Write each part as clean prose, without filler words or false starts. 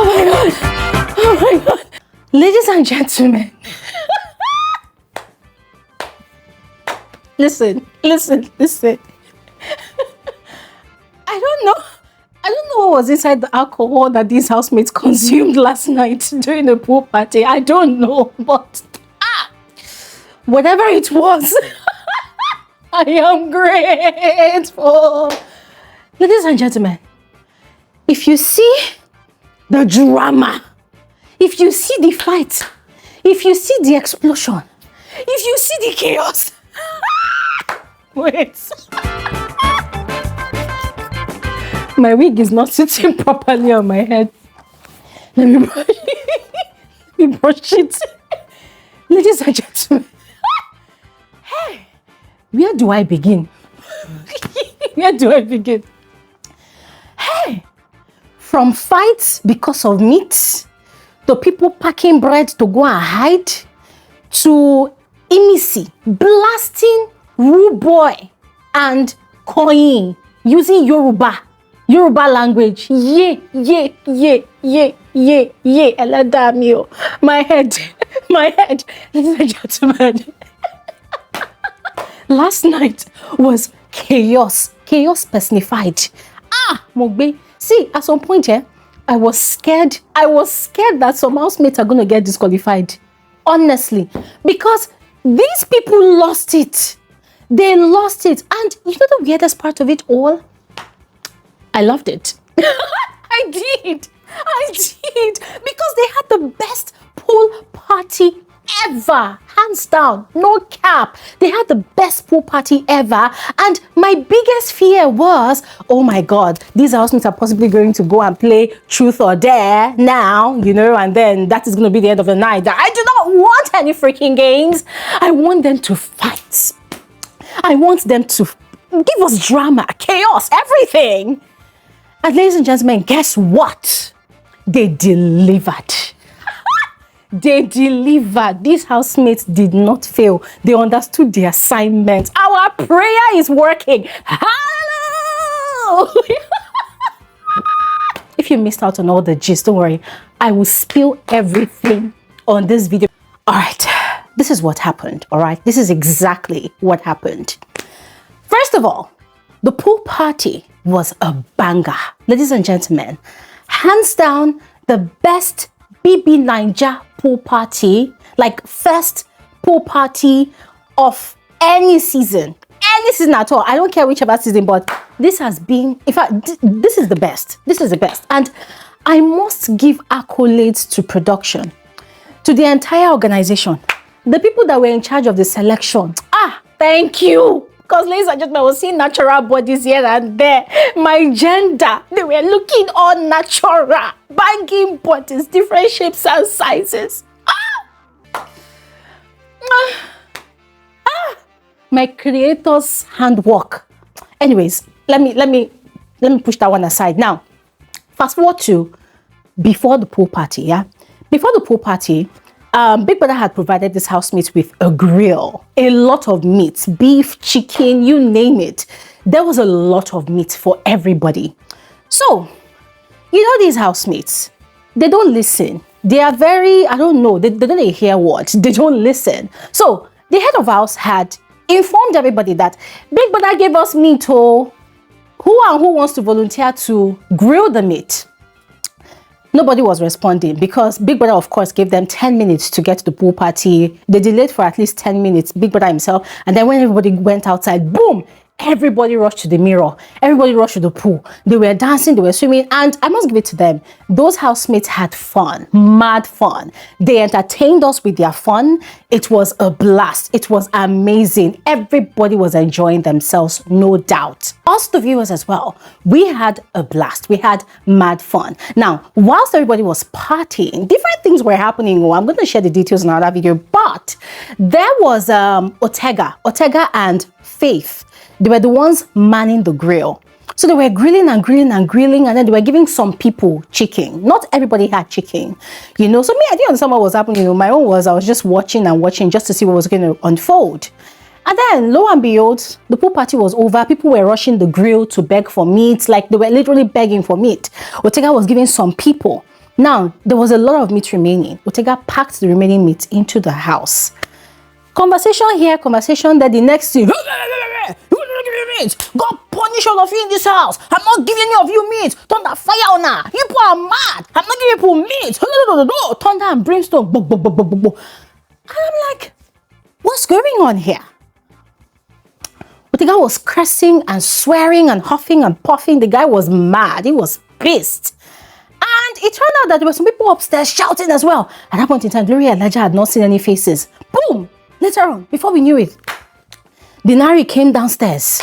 Oh my God. Oh my God. Ladies and gentlemen. Listen. I don't know what was inside the alcohol that these housemates consumed last night during the pool party. I don't know, but whatever it was, I am grateful. Ladies and gentlemen, if you see the drama, if you see the fight, if you see the explosion, if you see the chaos, wait. My wig is not sitting properly on my head. Let me brush it. Ladies and gentlemen, hey, where do I begin? Where do I begin? Hey, from fights because of meat, to people packing bread to go and hide, to Imisi blasting ROOBOY and Koyin using Yoruba language. Yeah. Eladamio. My head. Ladies and gentlemen. Last night was chaos personified. Mogbe. See, at some point here, I was scared that some housemates are going to get disqualified. Honestly. Because these people lost it. They lost it. And you know the weirdest part of it all? I loved it. I did. Because they had the best pool party ever. Hands down. No cap. They had the best pool party ever. And my biggest fear was, oh my God, these housemates are possibly going to go and play truth or dare now, you know, and then that is going to be the end of the night. I do not want any freaking games. I want them to fight. I want them to give us drama, chaos, everything. And ladies and gentlemen, guess what? They delivered. They delivered. These housemates did not fail. They understood the assignment. Our prayer is working. Hallelujah! If you missed out on all the gist, don't worry. I will spill everything on this video. All right. This is what happened. All right. This is exactly what happened. First of all, the pool party was a banger. Ladies and gentlemen, hands down, the best BBNaija pool party, like first pool party of any season at all. I don't care whichever season, but this has been, in fact, this is the best. This is the best. And I must give accolades to production, to the entire organization, the people that were in charge of the selection. Thank you. Because ladies and gentlemen, I was seeing natural bodies here and there. My gender, they were looking all natural. Banging bodies, different shapes and sizes. My creator's handwork. Anyways, let me push that one aside. Now, fast forward to before the pool party, yeah? Before the pool party, Big Brother had provided this housemates with a grill, a lot of meat, beef, chicken, you name it. There was a lot of meat for everybody. So, you know these housemates, they don't listen. They are very, I don't know, they don't hear what, they don't listen. So, the head of house had informed everybody that Big Brother gave us meat, who wants to volunteer to grill the meat? Nobody was responding because Big Brother, of course, gave them 10 minutes to get to the pool party. They delayed for at least 10 minutes, Big Brother himself. And then when everybody went outside, boom, everybody rushed to the mirror. Everybody rushed to the pool. They were dancing, they were swimming. And I must give it to them. Those housemates had fun, mad fun. They entertained us with their fun. It was a blast. It was amazing. Everybody was enjoying themselves, no doubt. Us, the viewers as well, we had a blast. We had mad fun. Now, whilst everybody was partying, different things were happening. I'm going to share the details in another video, but there was Otega and Faith. They were the ones manning the grill. So they were grilling, and then they were giving some people chicken. Not everybody had chicken, you know. So me, I didn't understand what was happening. You know, my own was I was just watching just to see what was going to unfold. And then, lo and behold, the pool party was over. People were rushing the grill to beg for meat. Like, they were literally begging for meat. Otega was giving some people Now, there was a lot of meat remaining. Otega packed the remaining meat into the house. Conversation here, conversation there. The next thing, God punish all of you in this house. I'm not giving any of you meat. Thunder, fire on her. You people are mad. I'm not giving people meat. Thunder and brimstone. And I'm like, what's going on here? Otega was cursing and swearing and huffing and puffing. The guy was mad. He was pissed. And it turned out that there were some people upstairs shouting as well. At that point in time, Gloria and Elijah had not seen any faces. Boom! Later on, before we knew it, Denari came downstairs.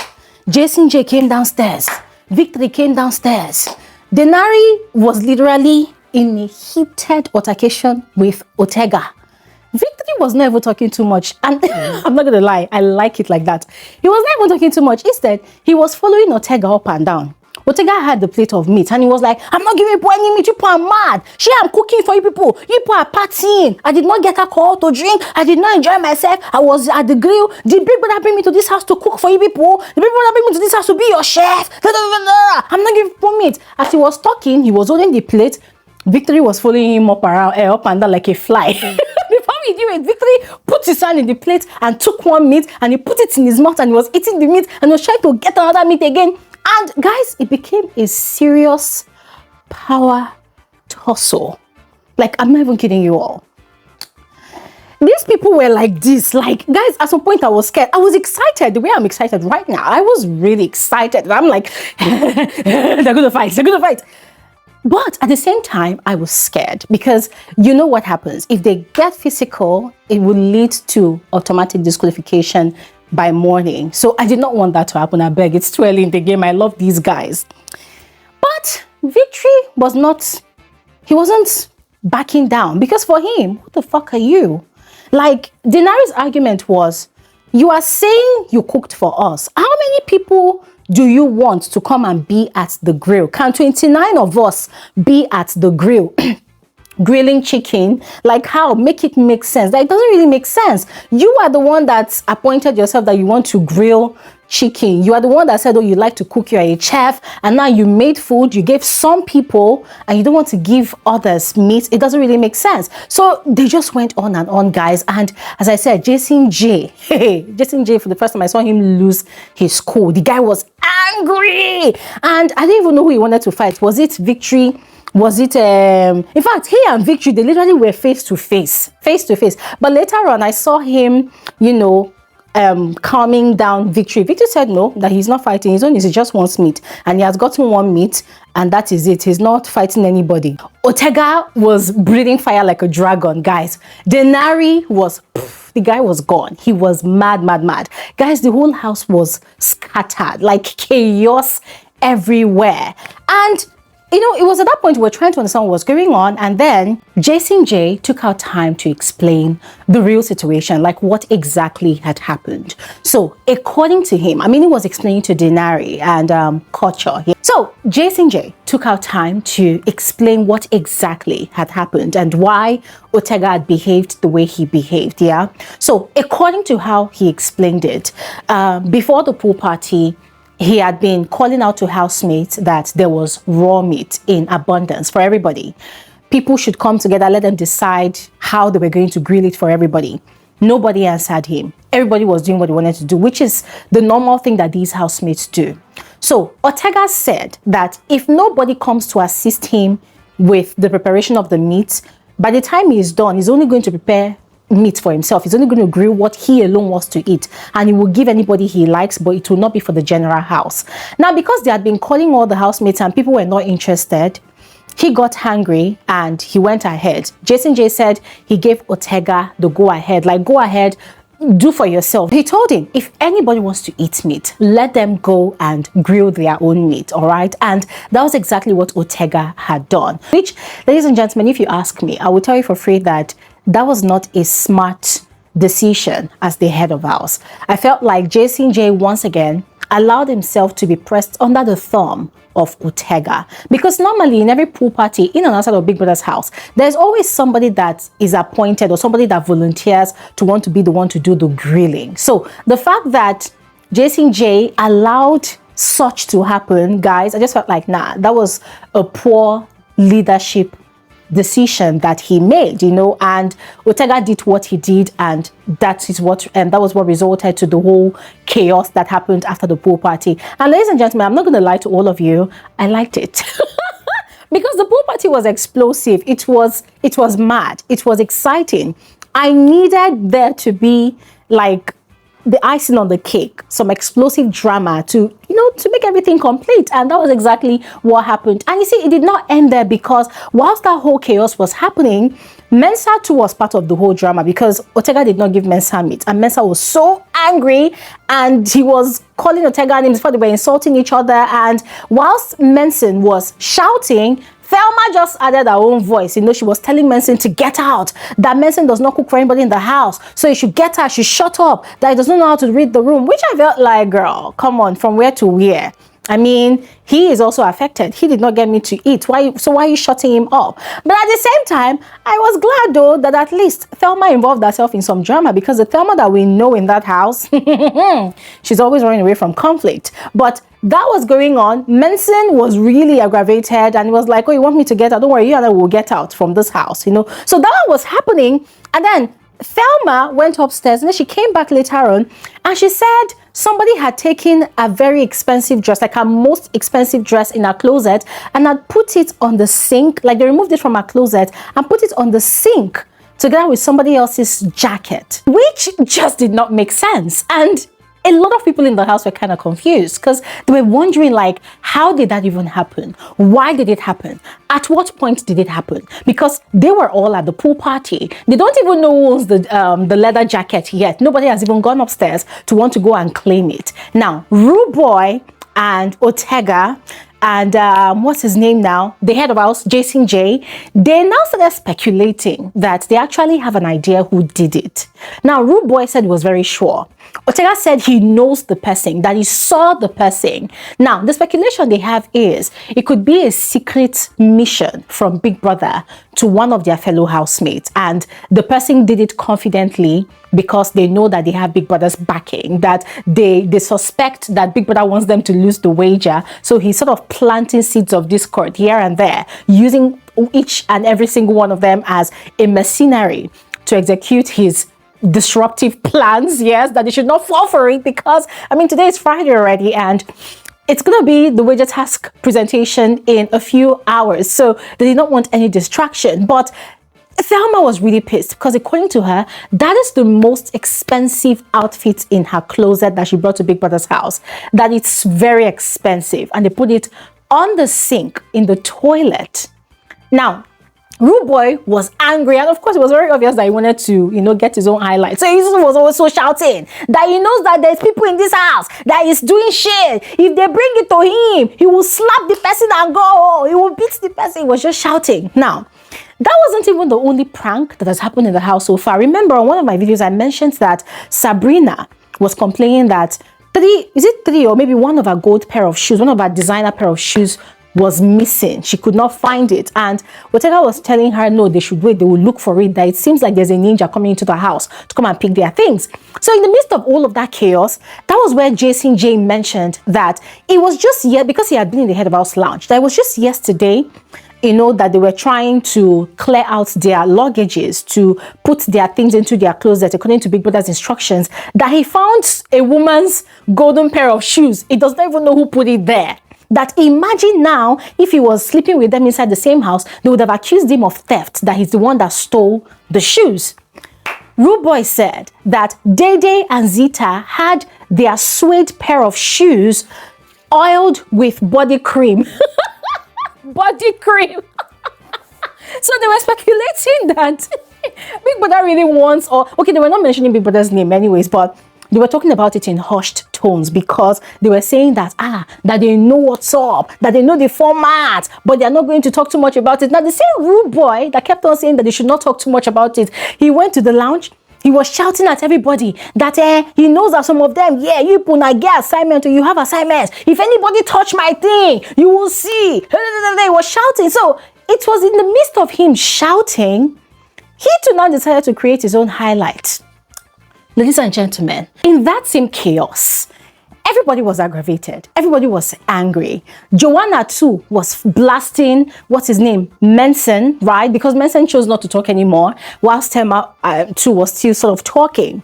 Jason J came downstairs. Victory came downstairs. Denari was literally in a heated altercation with Otega. Victory was never talking too much. And I'm not going to lie, I like it like that. He was not even talking too much. Instead, he was following Otega up and down. Otega had the plate of meat and he was like, I'm not giving people any meat. You people are mad. I'm cooking for you people. You people are partying. I did not get alcohol to drink. I did not enjoy myself. I was at the grill. The big brother bring me to this house to cook for you people. The big brother bring me to this house to be your chef. I'm not giving people meat. As he was talking, he was holding the plate. Victory was following him up and down like a fly. Before we knew it, Victory put his hand in the plate and took one meat and he put it in his mouth and he was eating the meat and was trying to get another meat again. And guys, it became a serious power tussle. Like, I'm not even kidding you all. These people were like this. Like, guys, at some point I was scared. I was excited. The way I'm excited right now, I was really excited. And I'm like, they're going to fight. They're going to fight. But at the same time, I was scared because you know what happens. If they get physical, it will lead to automatic disqualification by morning. So I did not want that to happen. I beg, it's too early in the game. I love these guys. But Victory was not, he wasn't backing down because for him, what the fuck are you? Like, Denari's argument was, you are saying you cooked for us. How many people do you want to come and be at the grill? Can 29 of us be at the grill? Grilling chicken, like how? Make it make sense. That it doesn't really make sense. You are the one that appointed yourself that you want to grill chicken. You are the one that said, oh, you like to cook, you're a chef, and now you made food, you gave some people, and you don't want to give others meat. It doesn't really make sense. So they just went on and on, guys. And as I said, Jason J, Jason J, for the first time I saw him lose his cool. The guy was angry, and I didn't even know who he wanted to fight. Was it Victory? Was it, in fact, he and Victory, they literally were face to face. But later on, I saw him, you know, calming down Victory. Victory said no, that he's not fighting. His own is he just wants meat. And he has gotten one meat, and that is it. He's not fighting anybody. Otega was breathing fire like a dragon, guys. Denari was, the guy was gone. He was mad. Guys, the whole house was scattered, like chaos everywhere. And you know, it was at that point we were trying to understand what was going on, and then Jason J took out time to explain the real situation, like what exactly had happened. So, according to him, I mean, he was explaining to Denari and Culture. So, Jason J took out time to explain what exactly had happened and why Otega had behaved the way he behaved, yeah? So, according to how he explained it, before the pool party, he had been calling out to housemates that there was raw meat in abundance for everybody. People should come together, let them decide how they were going to grill it for everybody. Nobody answered him. Everybody was doing what they wanted to do, which is the normal thing that these housemates do. So Otega said that if nobody comes to assist him with the preparation of the meat, by the time he is done, he's only going to prepare meat for himself. He's only going to grill what he alone wants to eat, and he will give anybody he likes, but it will not be for the general house. Now, because they had been calling all the housemates and people were not interested, he got angry and he went ahead. Jason J said he gave Otega the go ahead, like, go ahead, do for yourself. He told him, if anybody wants to eat meat, let them go and grill their own meat, all right? And that was exactly what Otega had done, which, ladies and gentlemen, if you ask me, I will tell you for free that that was not a smart decision as the head of house. I felt like Jason J once again allowed himself to be pressed under the thumb of Otega, because normally in every pool party in and outside of Big Brother's house, there's always somebody that is appointed or somebody that volunteers to want to be the one to do the grilling. So the fact that Jason J allowed such to happen, guys, I just felt like, nah, that was a poor leadership decision that he made, you know, and Otega did what he did, and that was what resulted to the whole chaos that happened after the pool party. And ladies and gentlemen, I'm not going to lie to all of you, I liked it. Because the pool party was explosive. It was mad. It was exciting. I needed there to be like the icing on the cake, some explosive drama to make everything complete. And that was exactly what happened. And you see, it did not end there, because whilst that whole chaos was happening, Mensa too was part of the whole drama, because Otega did not give Mensa meat, and Mensa was so angry, and he was calling Otega names before they were insulting each other. And whilst Mensa was shouting, Thelma just added her own voice. You know, she was telling Mensa to get out, that Mensa does not cook for anybody in the house, so you should get her, she shut up, that he does not know how to read the room. Which I felt like, girl, come on, from where to where? I mean, he is also affected. He did not get me to eat. Why are you shutting him up? But at the same time, I was glad though that at least Thelma involved herself in some drama, because the Thelma that we know in that house, she's always running away from conflict. But that was going on. Mensa was really aggravated, and he was like, oh, you want me to get out? Don't worry, you and I will get out from this house, you know. So that was happening. And then Thelma went upstairs, and then she came back later on, and she said somebody had taken a very expensive dress, like her most expensive dress in her closet, and had put it on the sink. Like they removed it from her closet and put it on the sink together with somebody else's jacket, which just did not make sense. And a lot of people in the house were kind of confused, because they were wondering, like, how did that even happen? Why did it happen? At what point did it happen? Because they were all at the pool party. They don't even know who owns the leather jacket yet. Nobody has even gone upstairs to want to go and claim it. Now, ROOBOY and Otega and what's his name now, the head of house, Jason J, they now started speculating that they actually have an idea who did it. Now, ROOBOY said he was very sure. Otega said he knows the person, that he saw the person. Now, the speculation they have is it could be a secret mission from Big Brother to one of their fellow housemates, and the person did it confidently because they know that they have Big Brother's backing, that they suspect that Big Brother wants them to lose the wager. So he's sort of planting seeds of discord here and there, using each and every single one of them as a mercenary to execute his disruptive plans. Yes, that they should not fall for it, because I mean, today is Friday already, and it's gonna be the wager task presentation in a few hours, so they did not want any distraction. But Thelma was really pissed, because according to her, that is the most expensive outfit in her closet that she brought to Big Brother's house, that it's very expensive, and they put it on the sink in the toilet. Now, ROOBOY was angry, and of course it was very obvious that he wanted to, get his own highlight. So he was also shouting that he knows that there's people in this house that is doing shit. If they bring it to him, he will slap the person and go. He will beat the person. He was just shouting. Now, that wasn't even the only prank that has happened in the house so far. Remember, on one of my videos, I mentioned that Sabrina was complaining that three or maybe one of her gold pair of shoes, one of her designer pair of shoes was missing. She could not find it, and Otega was telling her no, they should wait, they will look for it, that it seems like there's a ninja coming into the house to come and pick their things. So in the midst of all of that chaos, that was where Jason J mentioned that it was just because he had been in the head of house lounge, that it was just yesterday, that they were trying to clear out their luggages to put their things into their closet according to Big Brother's instructions, that he found a woman's golden pair of shoes. He does not even know who put it there. That imagine now, if he was sleeping with them inside the same house, they would have accused him of theft, that he's the one that stole the shoes. ROOBOY said that Dede and Zita had their suede pair of shoes oiled with body cream. Body cream. So they were speculating that Big Brother really wants, they were not mentioning Big Brother's name anyways, but they were talking about it in hushed tones, because they were saying that that they know what's up, that they know the format, but they're not going to talk too much about it. Now, the same ROOBOY that kept on saying that they should not talk too much about it, he went to the lounge, he was shouting at everybody that he knows that some of them, you put a get assignment, or you have assignments. If anybody touch my thing, you will see. He was shouting. So it was in the midst of him shouting, he too now decided to create his own highlight. Ladies and gentlemen, in that same chaos, Everybody was aggravated. Everybody was angry. Joanna too was blasting, what's his name? Menson, right? Because Menson chose not to talk anymore, whilst Tema too was still sort of talking.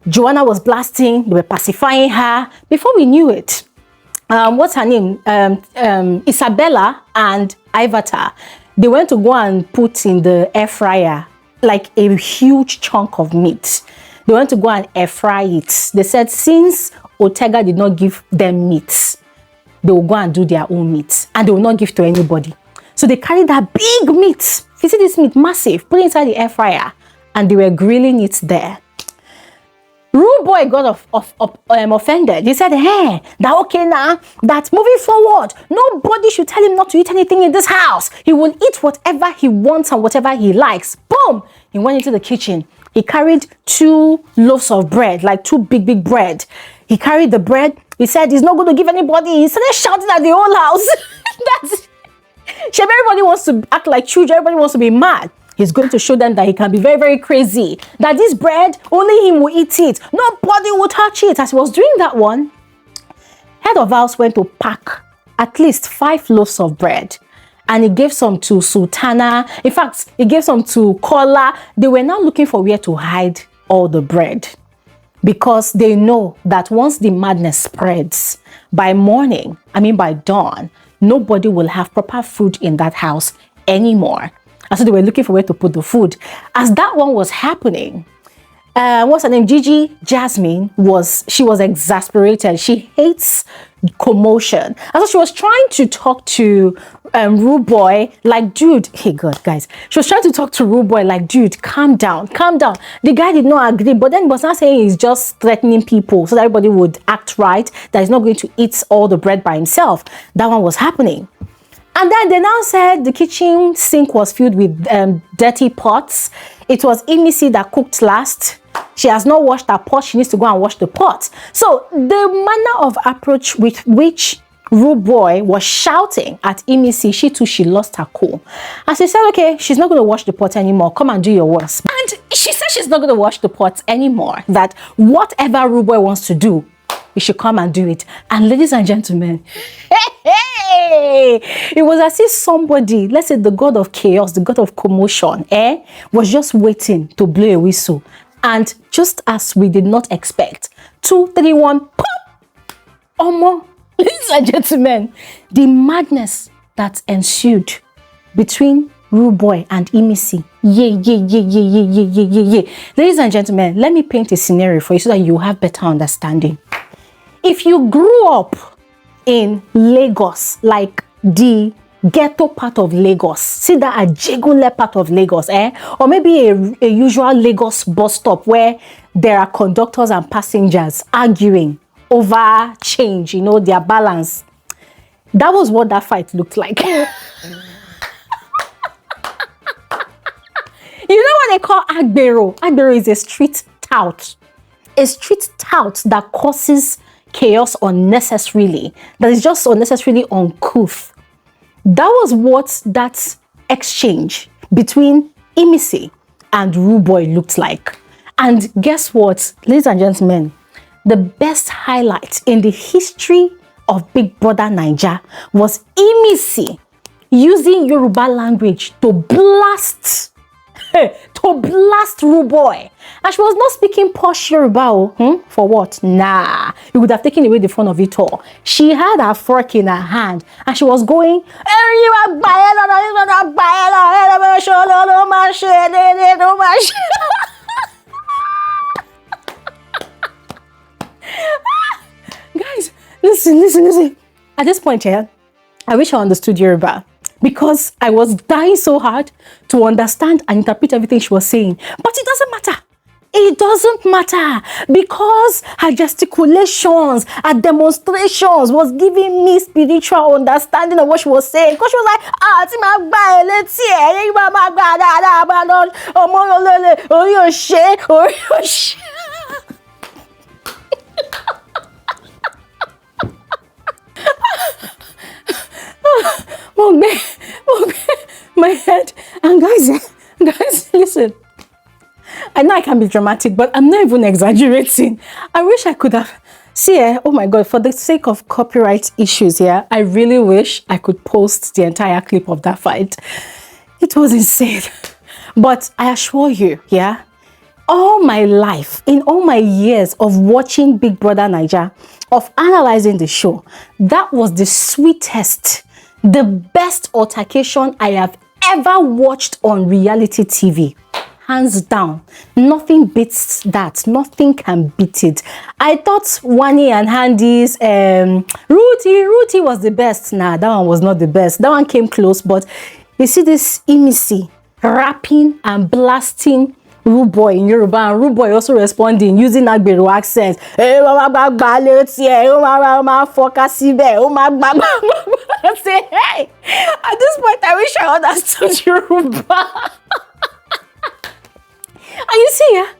Joanna was blasting, they were pacifying her. Before we knew it, what's her name? Isabella and Ivata, they went to go and put in the air fryer like a huge chunk of meat. They went to go and air fry it. They said since Otega did not give them meat, they will go and do their own meat and they will not give to anybody. So they carried that big meat. You see this meat, massive, put it inside the air fryer and they were grilling it there. ROOBOY got offended. He said, hey, that okay now, that moving forward, nobody should tell him not to eat anything in this house. He will eat whatever he wants and whatever he likes. Boom! He went into the kitchen. He carried 2 loaves of bread, like 2 big bread. He carried the bread. He said he's not going to give anybody. He started shouting at the whole house. Everybody wants to act like children. Everybody wants to be mad. He's going to show them that he can be very crazy. That this bread, only him will eat it. Nobody will touch it. As he was doing that one, head of house went to pack at least 5 loaves of bread. And he gave some to Sultana. In fact, he gave some to Kola. They were now looking for where to hide all the bread. Because they know that once the madness spreads, by morning, by dawn, nobody will have proper food in that house anymore. And so they were looking for where to put the food. As that one was happening, what's her name? Gigi Jasmine was exasperated. She hates commotion. And so she was trying to talk to ROOBOY, like, dude, hey God, guys. She was trying to talk to ROOBOY, like, dude, calm down. The guy did not agree, but then was not saying he's just threatening people so that everybody would act right, that he's not going to eat all the bread by himself. That one was happening. And then they now said the kitchen sink was filled with dirty pots. It was Imisi that cooked last. She has not washed her pot. She needs to go and wash the pot. So the manner of approach with which ROOBOY was shouting at Imisi, she lost her cool. And she said, okay, she's not going to wash the pot anymore. Come and do your worst. And she said she's not going to wash the pot anymore. That whatever ROOBOY wants to do, you should come and do it. And ladies and gentlemen, it was as if somebody, let's say the god of chaos, the god of commotion, was just waiting to blow a whistle. And just as we did not expect, 2, 3, 1, pop! Omo, ladies and gentlemen, the madness that ensued between ROOBOY and Imisi. Ladies and gentlemen, let me paint a scenario for you so that you have better understanding. If you grew up in Lagos, like the ghetto part of Lagos, see that a Jegule part of Lagos, or maybe a usual Lagos bus stop where there are conductors and passengers arguing over change, their balance. That was what that fight looked like. You know what they call Agbero? Agbero is a street tout. A street tout that causes chaos unnecessarily, that is just unnecessarily uncouth. That was what that exchange between Imisi and ROOBOY looked like. And guess what, ladies and gentlemen, the best highlight in the history of Big Brother Naija was Imisi using Yoruba language to blast ROOBOY. And she was not speaking posh Yoruba. For what? Nah. You would have taken away the fun of it all. She had her fork in her hand and she was going, guys, listen. At this point here, I wish I understood Yoruba, because I was dying so hard to understand and interpret everything she was saying. But it doesn't matter. It doesn't matter, because her gesticulations, her demonstrations was giving me spiritual understanding of what she was saying. Because she was like, my head. And guys, listen. I know I can be dramatic, but I'm not even exaggerating. I wish I could have See, oh my God, for the sake of copyright issues here, I really wish I could post the entire clip of that fight. It was insane. But I assure you, yeah, all my life, in all my years of watching Big Brother Naija, of analyzing the show, that was the sweetest, the best altercation I have ever watched on reality TV. Hands down. Nothing beats that. Nothing can beat it. I thought Wani and Handy's Rooty was the best. Nah, that one was not the best. That one came close, but you see this Imisi rapping and blasting ROOBOY in Yoruba, and ROOBOY also responding using Agbero accent. I say, hey, at this point I wish I understood Yoruba. And you see, yeah,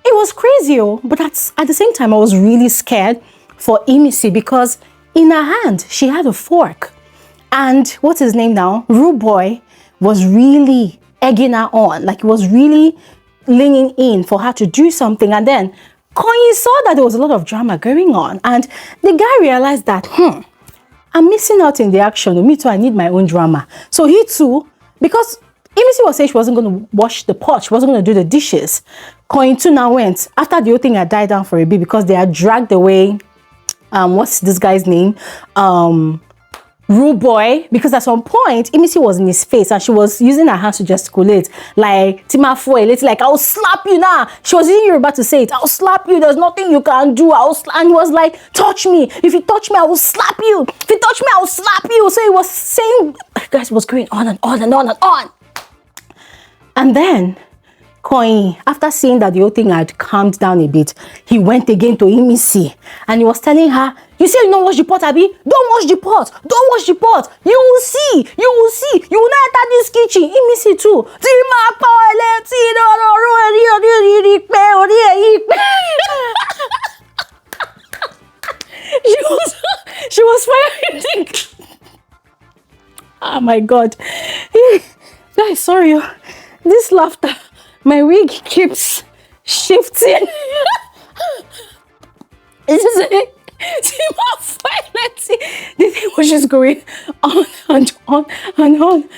it was crazy, but at the same time, I was really scared for Imisi because in her hand, she had a fork. And what's his name now? ROOBOY was really egging her on. Like, he was really leaning in for her to do something. And then Koyin saw that there was a lot of drama going on. And the guy realized that, I'm missing out in the action. Me too, I need my own drama. So he too, because Imisi was saying she wasn't going to wash the pot, she wasn't going to do the dishes. Koyin too now went, after the whole thing had died down for a bit because they had dragged away, what's this guy's name? ROOBOY, because at some point, Imisi was in his face and she was using her hands to gesticulate, like, Timafoe, like, I'll slap you now. She was using Yoruba to say it, I'll slap you, there's nothing you can do. And he was like, touch me. If you touch me, I will slap you. If you touch me, I will slap you. So he was saying, guys, was going on and on and on and on. And then Koyin, after seeing that the whole thing had calmed down a bit, he went again to Imisi and he was telling her, you say you don't wash the pot, Abi? Don't wash the pot. Don't wash the pot. You will see. You will see. You will not enter this kitchen. Imisi too. She was firing. Oh my God. Guys, sorry. This laughter, my wig keeps shifting. This is it. The thing was just going on and on and on.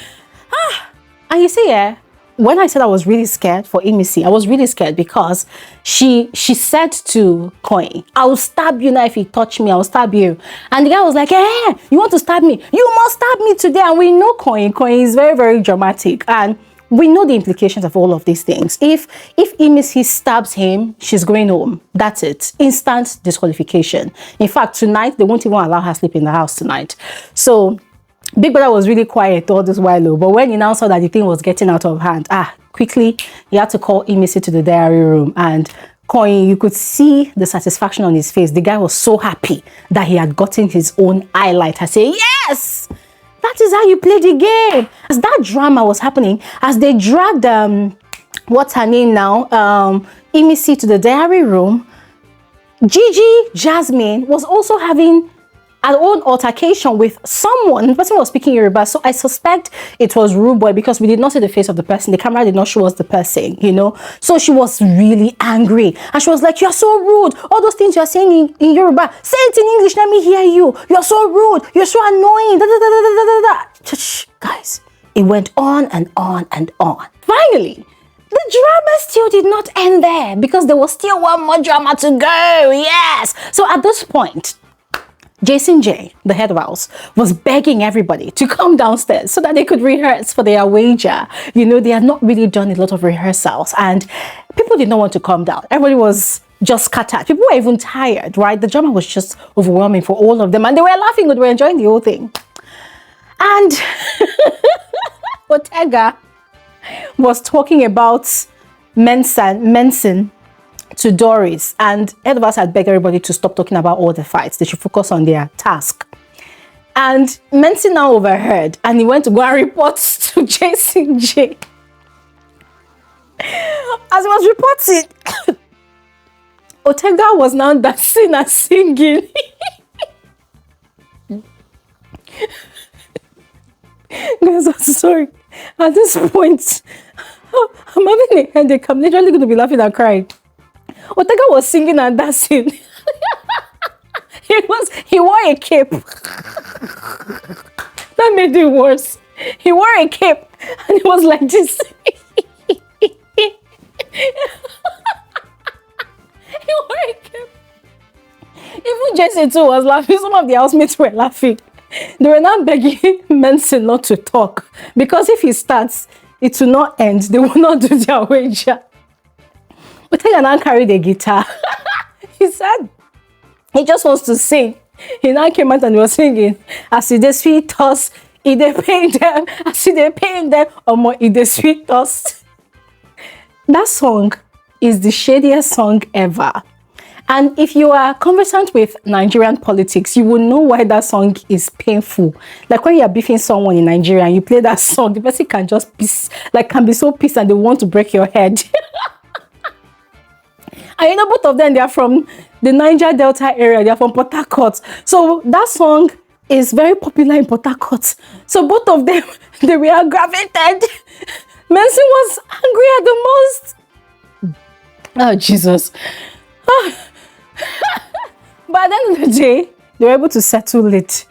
And you see, yeah, when I said I was really scared for Imisi, I was really scared because she said to Koyin, I will stab you now if you touch me, I will stab you. And the guy was like, hey, you want to stab me? You must stab me today. And we know Koyin. Koyin is very, very dramatic. And we know the implications of all of these things. If Imisi stabs him, she's going home. That's it. Instant disqualification. In fact, tonight, they won't even allow her sleep in the house tonight. So Big Brother was really quiet all this while, but when he now saw that the thing was getting out of hand, quickly, he had to call Imisi to the diary room. And Koyin, you could see the satisfaction on his face. The guy was so happy that he had gotten his own highlight. I say, yes! That is how you play the game. As that drama was happening, as they dragged, what's her name now? Imisi to the diary room, Gigi Jasmine was also having an own altercation with someone. The person was speaking Yoruba, so I suspect it was ROOBOY because we did not see the face of the person. The camera did not show us the person, you know. So she was really angry. And she was like, you're so rude. All those things you're saying in Yoruba, say it in English, let me hear you. You're so rude. You're so annoying. Da, da, da, da, da, da, da. Guys, it went on and on and on. Finally, the drama still did not end there because there was still one more drama to go. Yes. So at this point, Jason J, the head of house, was begging everybody to come downstairs so that they could rehearse for their wager. You know, they had not really done a lot of rehearsals and people did not want to come down. Everybody was just scattered. People were even tired, right? The drama was just overwhelming for all of them and they were laughing, but they were enjoying the whole thing. And Otega was talking about Mensen to Doris, and head of us had begged everybody to stop talking about all the fights. They should focus on their task. And Mensen now overheard, and he went to go and report to Jason J. As he was reporting, Otega was now dancing and singing. Guys, I'm sorry. At this point, I'm having a headache. I'm literally going to be laughing and crying. Otega was singing and dancing. He wore a cape. That made it worse. He wore a cape and it was like this. He wore a cape. Even Jesse too was laughing. Some of the housemates were laughing. They were now begging Mensa not to talk, because if he starts, it will not end. They will not do their wager. Otega now carried the guitar. He said he just wants to sing. He now came out and was singing. I see the sweet toss, if they pay them. I see they paying them, or more if they sweet toss. That song is the shadiest song ever. And if you are conversant with Nigerian politics, you will know why that song is painful. Like when you are beefing someone in Nigeria and you play that song, the person can just be can be so pissed and they want to break your head. And you know, both of them, they are from the Niger Delta area. They are from Port Harcourt. So that song is very popular in Port Harcourt. So both of them, they were aggravated. Mensa was angry at the most. Oh, Jesus. But at the end of the day, they were able to settle it.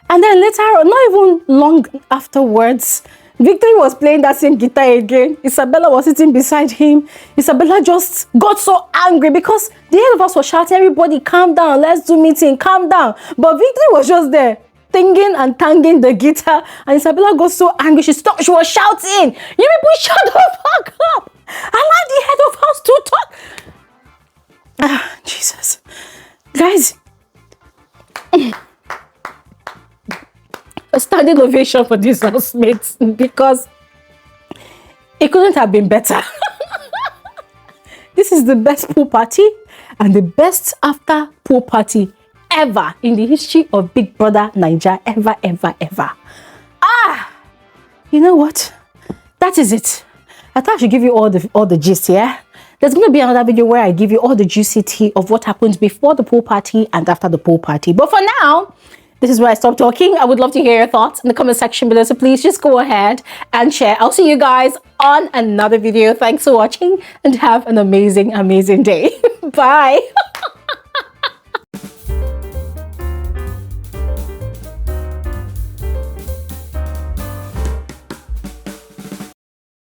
And then later on, not even long afterwards, Victory was playing that same guitar again. Isabella was sitting beside him. Isabella just got so angry because the head of us was shouting, everybody calm down, let's do meeting, calm down. But Victory was just there, singing and tanging the guitar. And Isabella got so angry, she stopped, she was shouting, you people shut the fuck up. Allow the head of house to talk. Ah, Jesus. Guys, a standing ovation for these housemates because it couldn't have been better. This is the best pool party and the best after pool party ever in the history of Big Brother Naija, ever, ever, ever. Ah, you know what? That is it. I thought I should give you all the gist, yeah? There's going to be another video where I give you all the juicy tea of what happened before the pool party and after the pool party. But for now, this is where I stop talking. I would love to hear your thoughts in the comment section below. So please just go ahead and share. I'll see you guys on another video. Thanks for watching and have an amazing, amazing day. Bye.